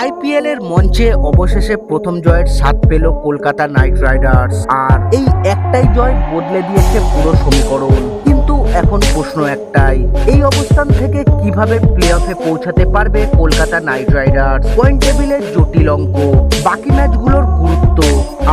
IPL এর মঞ্চে অবশেষে প্রথম জয়ের স্বাদ পেল কলকাতা নাইট রাইডার্স। আর এই একটাই জয় বদলে দিয়েছে পুরো সমীকরণ। কিন্তু এখন প্রশ্ন একটাই, এই অবস্থান থেকে কিভাবে প্লে অফে পৌঁছাতে পারবে কলকাতা নাইট রাইডার্স? পয়েন্ট টেবিলের জটিল অঙ্ক, বাকি ম্যাচগুলোর গুরুত্ব,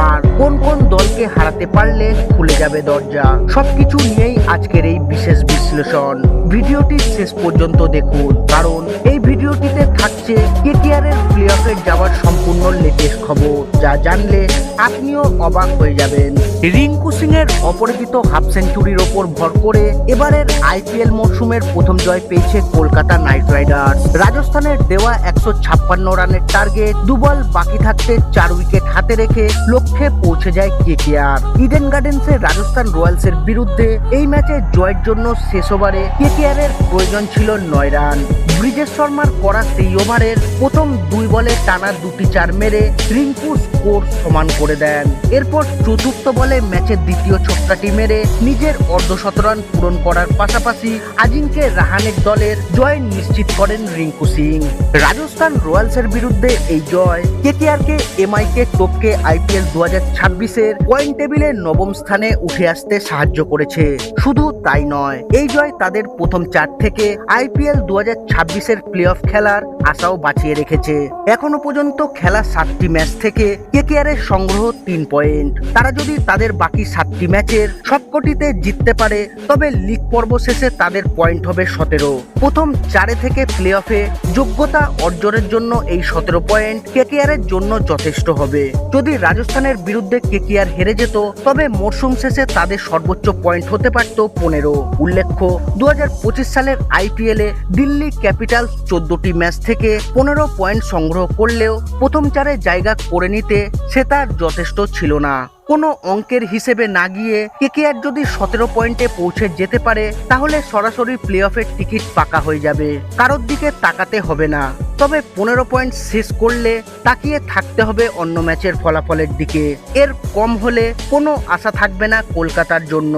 আর কোন কোন দলকে হারাতে পারলে খুলে যাবে দরজা, সবকিছু নিয়েই আজকের এই বিশেষ বিশ্লেষণ। ভিডিওটি শেষ পর্যন্ত দেখুন, কারণ এই ভিডিওটিতে থাকছে কেকেআর এর প্লে অফে যাওয়ার সম্পূর্ণ লেটেস্ট খবর, যা জানলে আপনিও অবাক হয়ে যাবেন। রিঙ্কু সিং এর অপরাজিত হাফ সেঞ্চুরির ওপর ভর করে এবারের আইপিএল মরশুমের প্রথম জয় পেয়েছে কলকাতা নাইট রাইডার্স। রাজস্থানের দেওয়া 156 রানের টার্গেট, দুবল বাকি থাকতে 4 উইকেট হাতে রেখে লক্ষ্যে পৌঁছে যায় কেকেআর। ইডেন গার্ডেন্সে রাজস্থান রয়্যালসের বিরুদ্ধে এই ম্যাচে জয়ের জন্য শেষ ওভারে কেকেআর এর প্রয়োজন ছিল 9 রান। ব্রিজেশ শর্মার করা সেই ওভারের প্রথম 2 বলে টানা 2টি 4 মেরে রিঙ্কুর স্কোর সমান করে দেন। এরপর চতুর্থ বলে ম্যাচের দ্বিতীয় ছক্কাটি মেরে নিজের অর্ধশতরান পূরণ করার পাশাপাশি আজিঙ্কে রাহানের দলের জয় নিশ্চিত করেন রিঙ্কু সিং। রাজস্থান রয়্যালসের বিরুদ্ধে এই জয় কেকেআর কে এমআইকে টপকে আইপিএল 2026-এর পয়েন্ট টেবিলে 9ম স্থানে উঠে আসতে সাহায্য করেছে। শুধু তাই নয়, এই জয় তাদের প্রথম 4 থেকে আইপিএল 2026-এর প্লে অফ খেলার আশাও বাঁচিয়ে রেখেছে। এখনো পর্যন্ত খেলা 7টি ম্যাচ থেকে কেকেআর এর সংগ্রহ 3 পয়েন্ট। তারা যদি তাদের বাকি 7টি ম্যাচের সবকটিতে জিততে পারে, তবে লিগ পর্ব শেষে তাদের পয়েন্ট হবে 17। প্রথম 4 থেকে প্লে অফে যোগ্যতা অর্জনের জন্য এই 17 পয়েন্ট কেকেআর এর জন্য যথেষ্ট হবে। যদি রাজস্থানের বিরুদ্ধে কেকেআর হেরে যেত, তবে মরশুম শেষে তাদের সর্বোচ্চ পয়েন্ট হতে পারত 15। উল্লেখ্য, 2025 সালের আইপিএলে দিল্লি ক্যাপিটালস 14টি ম্যাচ থেকে 15 পয়েন্ট সংগ্রহ করলেও প্রথম 4-এ জায়গা করে নিতে সে তার যথেষ্ট ছিল না। কোনো অঙ্কের হিসেবে না গিয়ে কেকেআর যদি 17 পয়েন্টে পৌঁছে যেতে পারে, তাহলে সরাসরি প্লে অফের টিকিট পাকা হয়ে যাবে, কারোর দিকে তাকাতে হবে না। তবে 15 পয়েন্ট শেষ করলে তাকিয়ে থাকতে হবে অন্য ম্যাচের ফলাফলের দিকে। এর কম হলে কোনো আশা থাকবে না কলকাতার জন্য।